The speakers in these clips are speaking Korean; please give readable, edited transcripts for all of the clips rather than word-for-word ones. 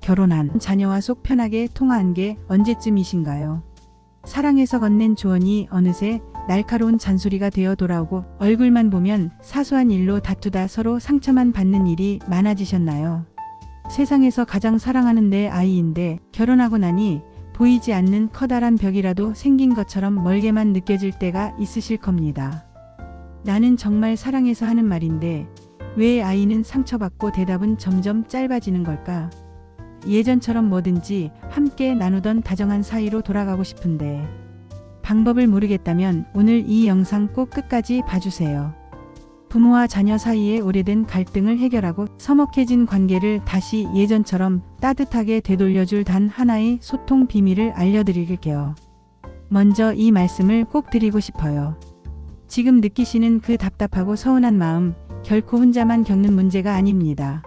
결혼한 자녀와 속 편하게 통화한 게 언제쯤이신가요? 사랑해서 건넨 조언이 어느새 날카로운 잔소리가 되어 돌아오고 얼굴만 보면 사소한 일로 다투다 서로 상처만 받는 일이 많아지셨나요? 세상에서 가장 사랑하는 내 아이인데 결혼하고 나니 보이지 않는 커다란 벽이라도 생긴 것처럼 멀게만 느껴질 때가 있으실 겁니다. 나는 정말 사랑해서 하는 말인데 왜 아이는 상처받고 대답은 점점 짧아지는 걸까? 예전처럼 뭐든지 함께 나누던 다정한 사이로 돌아가고 싶은데 방법을 모르겠다면 오늘 이 영상 꼭 끝까지 봐주세요. 부모와 자녀 사이의 오래된 갈등을 해결하고 서먹해진 관계를 다시 예전처럼 따뜻하게 되돌려줄 단 하나의 소통 비밀을 알려드릴게요. 먼저 이 말씀을 꼭 드리고 싶어요. 지금 느끼시는 그 답답하고 서운한 마음 결코 혼자만 겪는 문제가 아닙니다.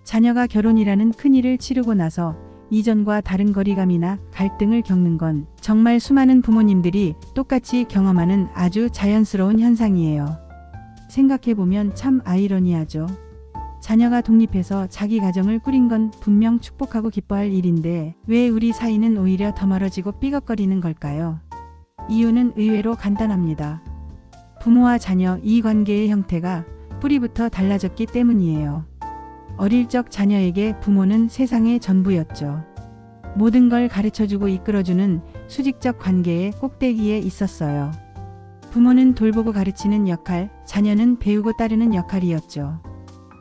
자녀가 결혼이라는 큰일을 치르고 나서 이전과 다른 거리감이나 갈등을 겪는 건 정말 수많은 부모님들이 똑같이 경험하는 아주 자연스러운 현상이에요. 생각해보면 참 아이러니하죠. 자녀가 독립해서 자기 가정을 꾸린 건 분명 축복하고 기뻐할 일인데 왜 우리 사이는 오히려 더 멀어지고 삐걱거리는 걸까요? 이유는 의외로 간단합니다. 부모와 자녀 이 관계의 형태가 뿌리부터 달라졌기 때문이에요. 어릴 적 자녀에게 부모는 세상의 전부였죠. 모든 걸 가르쳐주고 이끌어주는 수직적 관계의 꼭대기에 있었어요. 부모는 돌보고 가르치는 역할, 자녀는 배우고 따르는 역할이었죠.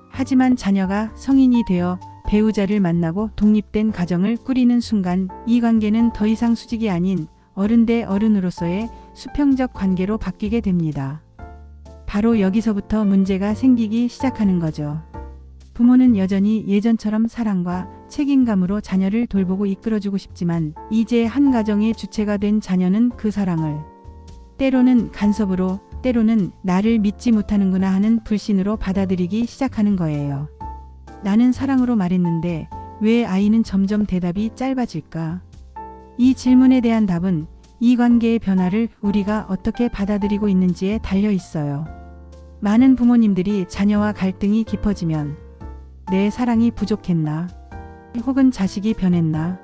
하지만 자녀가 성인이 되어 배우자를 만나고 독립된 가정을 꾸리는 순간 이 관계는 더 이상 수직이 아닌 어른 대 어른으로서의 수평적 관계로 바뀌게 됩니다. 바로 여기서부터 문제가 생기기 시작하는 거죠. 부모는 여전히 예전처럼 사랑과 책임감으로 자녀를 돌보고 이끌어주고 싶지만 이제 한 가정의 주체가 된 자녀는 그 사랑을 때로는 간섭으로 때로는 나를 믿지 못하는구나 하는 불신으로 받아들이기 시작하는 거예요. 나는 사랑으로 말했는데 왜 아이는 점점 대답이 짧아질까? 이 질문에 대한 답은 이 관계의 변화를 우리가 어떻게 받아들이고 있는지에 달려 있어요. 많은 부모님들이 자녀와 갈등이 깊어지면 내 사랑이 부족했나? 혹은 자식이 변했나?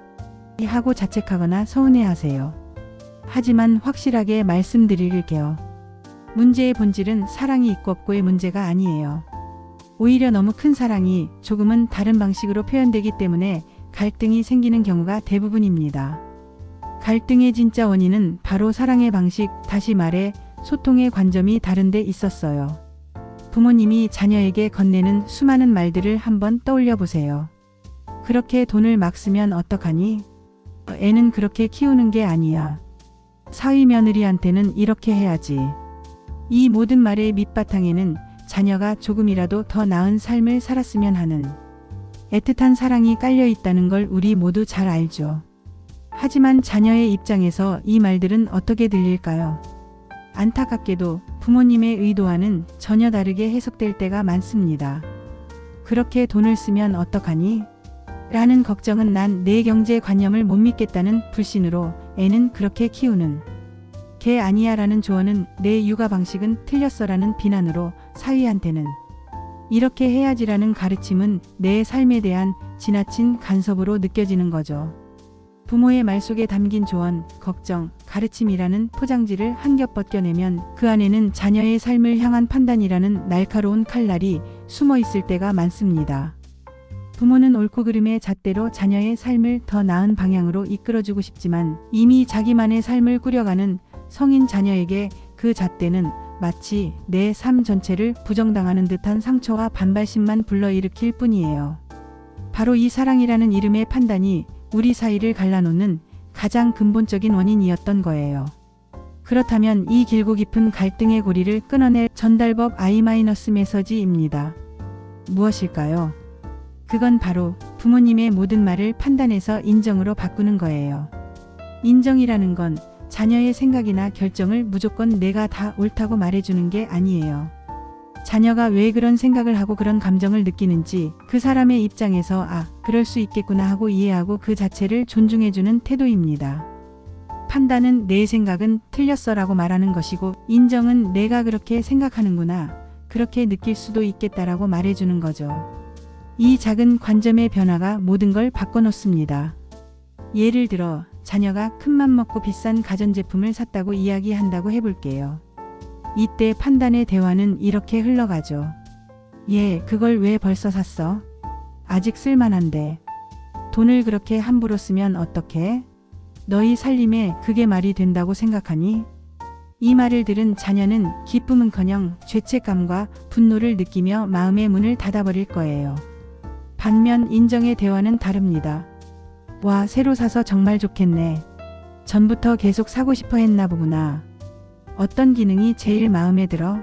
하고 자책하거나 서운해하세요. 하지만 확실하게 말씀드릴게요. 문제의 본질은 사랑이 있고 없고의 문제가 아니에요. 오히려 너무 큰 사랑이 조금은 다른 방식으로 표현되기 때문에 갈등이 생기는 경우가 대부분입니다. 갈등의 진짜 원인은 바로 사랑의 방식, 다시 말해 소통의 관점이 다른 데 있었어요. 부모님이 자녀에게 건네는 수많은 말들을 한번 떠올려 보세요. 그렇게 돈을 막 쓰면 어떡하니? 애는 그렇게 키우는 게 아니야. 사위 며느리한테는 이렇게 해야지. 이 모든 말의 밑바탕에는 자녀가 조금이라도 더 나은 삶을 살았으면 하는 애틋한 사랑이 깔려 있다는 걸 우리 모두 잘 알죠. 하지만 자녀의 입장에서 이 말들은 어떻게 들릴까요? 안타깝게도 부모님의 의도와는 전혀 다르게 해석될 때가 많습니다. 그렇게 돈을 쓰면 어떡하니? 라는 걱정은 난 내 경제관념을 못 믿겠다는 불신으로 애는 그렇게 키우는 개 아니야 라는 조언은 내 육아 방식은 틀렸어라는 비난으로 사위한테는 이렇게 해야지라는 가르침은 내 삶에 대한 지나친 간섭으로 느껴지는 거죠. 부모의 말 속에 담긴 조언, 걱정, 가르침이라는 포장지를 한 겹 벗겨내면 그 안에는 자녀의 삶을 향한 판단이라는 날카로운 칼날이 숨어 있을 때가 많습니다. 부모는 옳고 그름의 잣대로 자녀의 삶을 더 나은 방향으로 이끌어주고 싶지만 이미 자기만의 삶을 꾸려가는 성인 자녀에게 그 잣대는 마치 내 삶 전체를 부정당하는 듯한 상처와 반발심만 불러일으킬 뿐이에요. 바로 이 사랑이라는 이름의 판단이 우리 사이를 갈라놓는 가장 근본적인 원인이었던 거예요. 그렇다면 이 길고 깊은 갈등의 고리를 끊어낼 전달법 I-메서지입니다. 무엇일까요? 그건 바로 부모님의 모든 말을 판단해서 인정으로 바꾸는 거예요. 인정이라는 건 자녀의 생각이나 결정을 무조건 내가 다 옳다고 말해주는 게 아니에요. 자녀가 왜 그런 생각을 하고 그런 감정을 느끼는지 그 사람의 입장에서 그럴 수 있겠구나 하고 이해하고 그 자체를 존중해주는 태도입니다. 판단은 내 생각은 틀렸어라고 말하는 것이고 인정은 내가 그렇게 생각하는구나, 그렇게 느낄 수도 있겠다라고 말해주는 거죠. 이 작은 관점의 변화가 모든 걸 바꿔놓습니다. 예를 들어 자녀가 큰맘 먹고 비싼 가전제품을 샀다고 이야기한다고 해볼게요. 이때 판단의 대화는 이렇게 흘러가죠. 얘, 그걸 왜 벌써 샀어? 아직 쓸만한데. 돈을 그렇게 함부로 쓰면 어떡해? 너희 살림에 그게 말이 된다고 생각하니? 이 말을 들은 자녀는 기쁨은커녕 죄책감과 분노를 느끼며 마음의 문을 닫아버릴 거예요. 반면 인정의 대화는 다릅니다. 와, 새로 사서 정말 좋겠네. 전부터 계속 사고 싶어 했나 보구나. 어떤 기능이 제일 마음에 들어?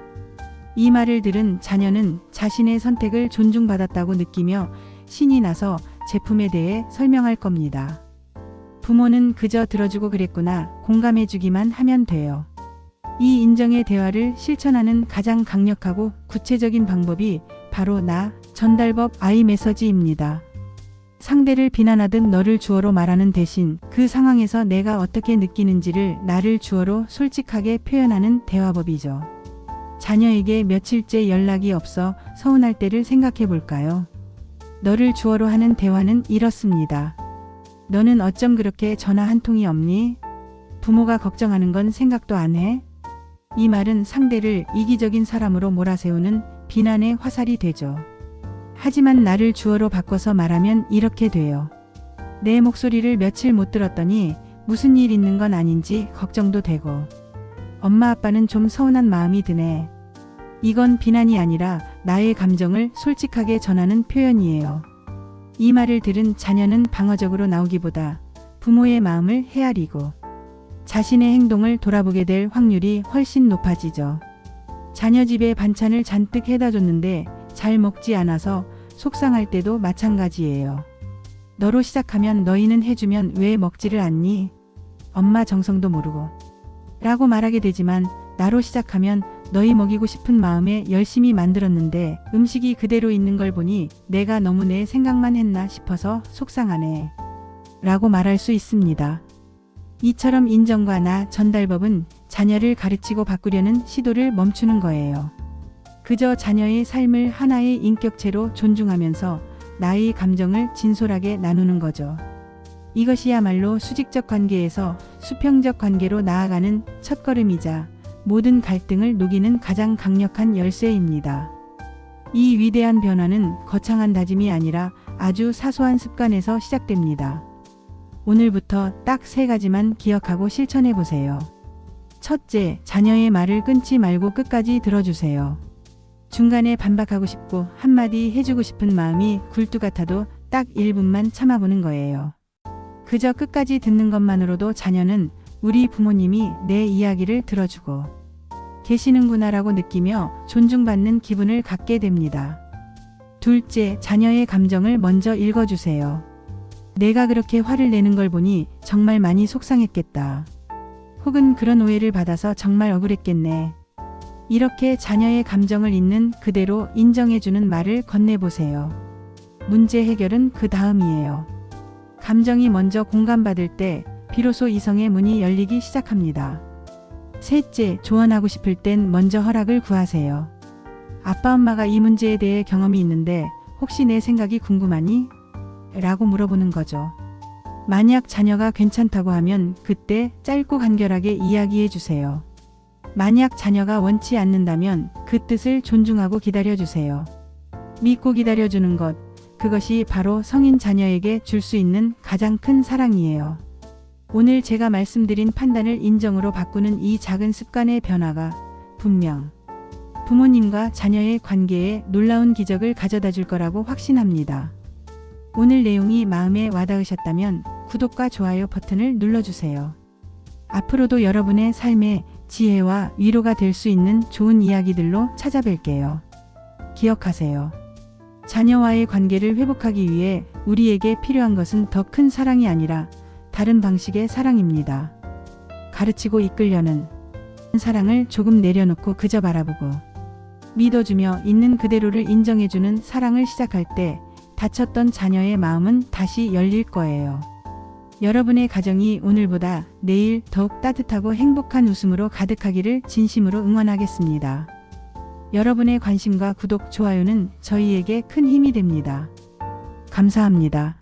이 말을 들은 자녀는 자신의 선택을 존중받았다고 느끼며 신이 나서 제품에 대해 설명할 겁니다. 부모는 그저 들어주고 그랬구나, 공감해주기만 하면 돼요. 이 인정의 대화를 실천하는 가장 강력하고 구체적인 방법이 바로 나 전달법 I 메시지입니다. 상대를 비난하듯 너를 주어로 말하는 대신 그 상황에서 내가 어떻게 느끼는지를 나를 주어로 솔직하게 표현하는 대화법이죠. 자녀에게 며칠째 연락이 없어 서운할 때를 생각해 볼까요? 너를 주어로 하는 대화는 이렇습니다. 너는 어쩜 그렇게 전화 한 통이 없니? 부모가 걱정하는 건 생각도 안 해? 이 말은 상대를 이기적인 사람으로 몰아세우는 비난의 화살이 되죠. 하지만 나를 주어로 바꿔서 말하면 이렇게 돼요. 내 목소리를 며칠 못 들었더니 무슨 일 있는 건 아닌지 걱정도 되고. 엄마 아빠는 좀 서운한 마음이 드네. 이건 비난이 아니라 나의 감정을 솔직하게 전하는 표현이에요. 이 말을 들은 자녀는 방어적으로 나오기보다 부모의 마음을 헤아리고 자신의 행동을 돌아보게 될 확률이 훨씬 높아지죠. 자녀 집에 반찬을 잔뜩 해다 줬는데 잘 먹지 않아서 속상할 때도 마찬가지예요. 너로 시작하면 너희는 해주면 왜 먹지를 않니? 엄마 정성도 모르고. 라고 말하게 되지만 나로 시작하면 너희 먹이고 싶은 마음에 열심히 만들었는데 음식이 그대로 있는 걸 보니 내가 너무 내 생각만 했나 싶어서 속상하네. 라고 말할 수 있습니다. 이처럼 인정과 나 전달법은 자녀를 가르치고 바꾸려는 시도를 멈추는 거예요. 그저 자녀의 삶을 하나의 인격체로 존중하면서 나의 감정을 진솔하게 나누는 거죠. 이것이야말로 수직적 관계에서 수평적 관계로 나아가는 첫걸음이자 모든 갈등을 녹이는 가장 강력한 열쇠입니다. 이 위대한 변화는 거창한 다짐이 아니라 아주 사소한 습관에서 시작됩니다. 오늘부터 딱 3가지만 기억하고 실천해 보세요. 첫째, 자녀의 말을 끊지 말고 끝까지 들어주세요. 중간에 반박하고 싶고 한마디 해주고 싶은 마음이 굴뚝 같아도 딱 1분만 참아보는 거예요. 그저 끝까지 듣는 것만으로도 자녀는 우리 부모님이 내 이야기를 들어주고 계시는구나라고 느끼며 존중받는 기분을 갖게 됩니다. 둘째, 자녀의 감정을 먼저 읽어주세요. 내가 그렇게 화를 내는 걸 보니 정말 많이 속상했겠다. 혹은 그런 오해를 받아서 정말 억울했겠네. 이렇게 자녀의 감정을 있는 그대로 인정해주는 말을 건네보세요. 문제 해결은 그 다음이에요. 감정이 먼저 공감받을 때 비로소 이성의 문이 열리기 시작합니다. 셋째, 조언하고 싶을 땐 먼저 허락을 구하세요. 아빠 엄마가 이 문제에 대해 경험이 있는데 혹시 내 생각이 궁금하니? 라고 물어보는 거죠. 만약 자녀가 괜찮다고 하면 그때 짧고 간결하게 이야기해 주세요. 만약 자녀가 원치 않는다면 그 뜻을 존중하고 기다려주세요. 믿고 기다려주는 것, 그것이 바로 성인 자녀에게 줄 수 있는 가장 큰 사랑이에요. 오늘 제가 말씀드린 판단을 인정으로 바꾸는 이 작은 습관의 변화가 분명 부모님과 자녀의 관계에 놀라운 기적을 가져다 줄 거라고 확신합니다. 오늘 내용이 마음에 와닿으셨다면 구독과 좋아요 버튼을 눌러주세요. 앞으로도 여러분의 삶에 지혜와 위로가 될 수 있는 좋은 이야기들로 찾아뵐게요. 기억하세요. 자녀와의 관계를 회복하기 위해 우리에게 필요한 것은 더 큰 사랑이 아니라 다른 방식의 사랑입니다. 가르치고 이끌려는 사랑을 조금 내려놓고 그저 바라보고 믿어주며 있는 그대로를 인정해주는 사랑을 시작할 때 다쳤던 자녀의 마음은 다시 열릴 거예요. 여러분의 가정이 오늘보다 내일 더욱 따뜻하고 행복한 웃음으로 가득하기를 진심으로 응원하겠습니다. 여러분의 관심과 구독, 좋아요는 저희에게 큰 힘이 됩니다. 감사합니다.